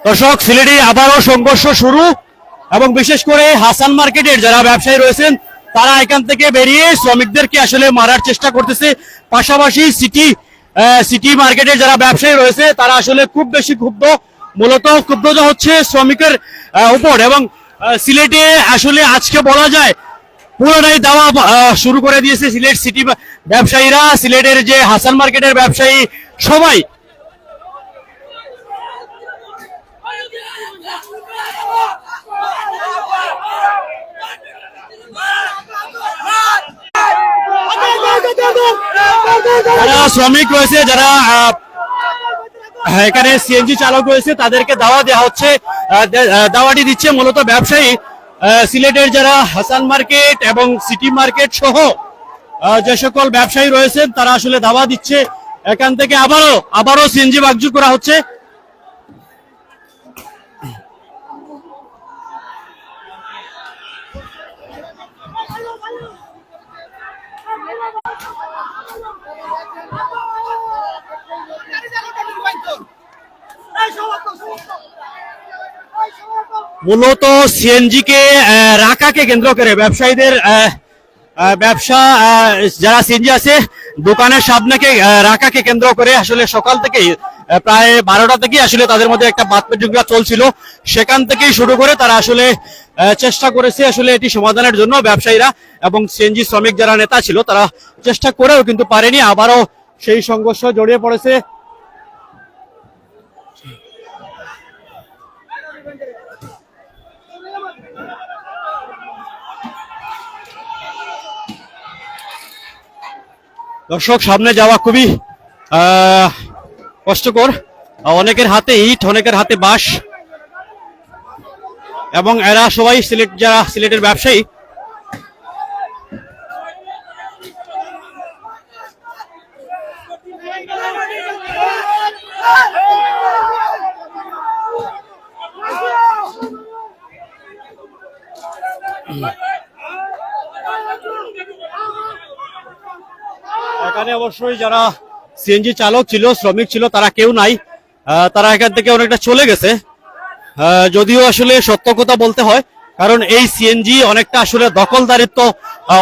দর্শক, সিলেটে আবারও সংঘর্ষ শুরু এবং বিশেষ করে হাসান মার্কেটের যারা ব্যবসায়ী রয়েছেন তারা এখান থেকে বেরিয়ে শ্রমিকদেরকে আসলে মারার চেষ্টা করতেছে। পাশাপাশি সিটি মার্কেটের যারা ব্যবসায়ী রয়েছে তারা আসলে খুব বেশি ক্ষুব্ধ, মূলত ক্ষুব্ধতা হচ্ছে শ্রমিকের উপর। এবং সিলেটে আসলে আজকে বলা যায় পুরোটাই দেওয়া শুরু করে দিয়েছে সিলেট সিটি ব্যবসায়ীরা। সিলেটের যে হাসান মার্কেটের ব্যবসায়ী সবাই যারা শ্রমিক রয়েছে, যারা এখানে সিএনজি চালক রয়েছে তাদেরকে দাওয়া দেওয়া হচ্ছে, দাওয়াটি দিচ্ছে মূলত ব্যবসায়ী। সিলেটের যারা হাসান মার্কেট এবং সিটি মার্কেট সহ যে সকল ব্যবসায়ী রয়েছেন তারা আসলে দাওয়া দিচ্ছে এখান থেকে আবারও সিএনজি ভাঙচুর করা হচ্ছে। মূলত সিএনজি কে রাখাকে কেন্দ্র করে ব্যবসায়ীদের ব্যবসা, যারা সিএনজি আছে দোকানের সামনেকে রাখাকে কেন্দ্র করে আসলে সকাল থেকেই প্রায় 12টা থেকে আসলে তাদের মধ্যে একটা বাদ প্রতিক্রিয়া চলছিল। সেখান থেকেই শুরু করে তারা আসলে চেষ্টা করেছে আসলে এটি সমাধানের জন্য ব্যবসায়ীরা এবং সিএনজি শ্রমিক যারা নেতা ছিল তারা চেষ্টা করেও কিন্তু পারেনি, আবারও সেই সংঘর্ষ জড়িয়ে পড়েছে। দর্শক, সামনে যাওয়া খুবই কষ্টকর, অনেকের হাতে ইট, অনেকের হাতে বাঁশ, এবং এরা সবাই যারা সিলেটের ব্যবসায়ী। এখানে অবশ্যই যারা সিএনজি চালক ছিল, শ্রমিক ছিল, তারা কেউ নাই, তারা এখান থেকে অনেকটা চলে গেছে। যদিও আসলে সত্য কথা বলতে হয়, কারণ এই সিএনজি অনেকটা আসলে দখলদারিত্ব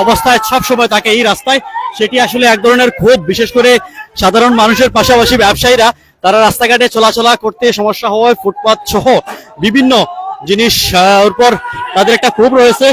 অবস্থায় সব সময় থাকে এই রাস্তায়। সেটি আসলে এক ধরনের ক্ষোভ, বিশেষ করে সাধারণ মানুষের পাশাপাশি ব্যবসায়ীরা তারা রাস্তাঘাটে চলাচলা করতে সমস্যা হওয়ায় ফুটপাত সহ বিভিন্ন জিনিস উপর তাদের একটা ক্ষোভ রয়েছে।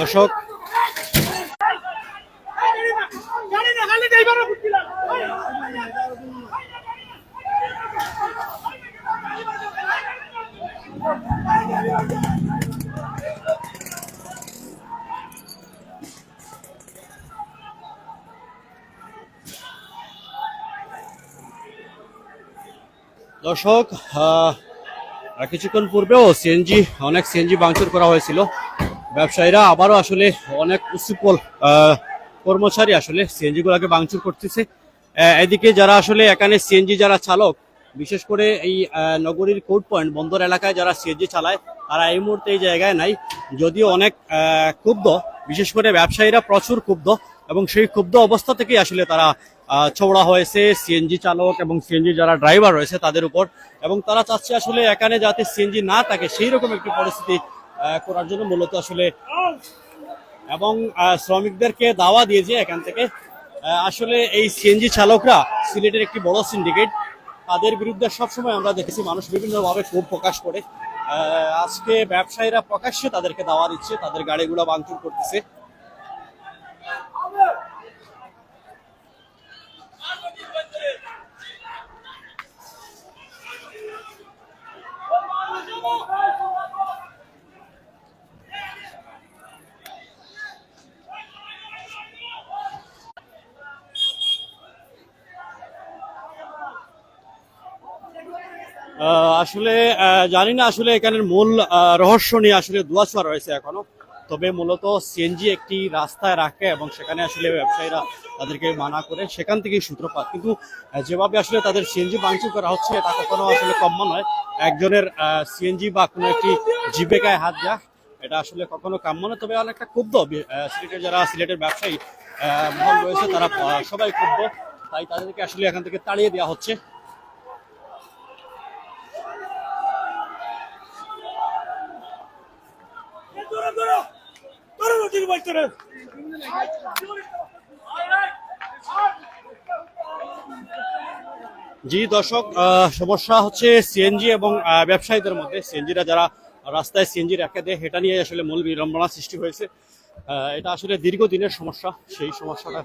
দর্শক, দর্শক কিছুক্ষণ পূর্বেও অনেক সিএনজি ভাঙচুর করা হয়েছিল। ব্যবসায়ীরা আবারও আসলে অনেক উচ্ছৃঙ্খল কর্মচারী আসলে সিএনজি গুলাকে ভাঙচুর করতেছে। এদিকে যারা আসলে এখানে সিএনজি যারা চালক, বিশেষ করে এই নগরীর কোর্ট পয়েন্ট বন্দর এলাকায় যারা সিএনজি চালায় তারা এই মুহূর্তে এই জায়গায় নাই, যদিও অনেক ক্ষুব্ধ, বিশেষ করে ব্যবসায়ীরা প্রচুর ক্ষুব্ধ, এবং সেই ক্ষুব্ধ অবস্থা থেকেই আসলে তারা চওড়া হয়েছে সিএনজি চালক এবং সিএনজি যারা ড্রাইভার রয়েছে তাদের উপর। এবং তারা চাচ্ছে আসলে এখানে যাতে সিএনজি না থাকে সেই রকম একটি পরিস্থিতি করার জন্য মূলত আসলে, এবং শ্রমিকদেরকে দাওয়া দিয়েছে এখান থেকে। আসলে এই সিএনজি চালকরা সিলেটের একটি বড় সিন্ডিকেট, তাদের বিরুদ্ধে সবসময় আমরা দেখেছি মানুষ বিভিন্নভাবে ক্ষোভ প্রকাশ করে। আজকে ব্যবসায়ীরা প্রকাশ্যে তাদেরকে দাওয়া দিচ্ছে, তাদের গাড়িগুলো ভাঙচুর করতেছে। আসলে জানি না আসলে এখানের মূল রহস্য নিয়ে আসলে দোয়াছোয়া রয়েছে এখনো। তবে মূলত সিএনজি একটি রাস্তায় রাখে এবং সেখানে আসলে ব্যবসায়ীরা তাদেরকে মানা করে, সেখান থেকেই সূত্রপাত। কিন্তু যেভাবে আসলে তাদের সিএনজি ভাঙচুর করা হচ্ছে এটা কখনো আসলে কম্য নয়। একজনের সিএনজি বা কোনো একটি জীবিকায় হাত দেওয়া এটা আসলে কখনো কাম্য নয়। তবে অনেকটা ক্ষুব্ধ সিলেটের যারা সিলেটের ব্যবসায়ী মহল রয়েছে তারা সবাই ক্ষুব্ধ, তাই তাদেরকে আসলে এখান থেকে তাড়িয়ে দেওয়া হচ্ছে। জি দর্শক, সমস্যা হচ্ছে সিএনজি এবং ব্যবসায়ীদের মধ্যে। সিএনজিরা যারা রাস্তায় সিএনজি রেখে দেয়, এটা নিয়ে আসলে মূল বিড়ম্বনা সৃষ্টি হয়েছে। এটা আসলে দীর্ঘদিনের সমস্যা, সেই সমস্যাটা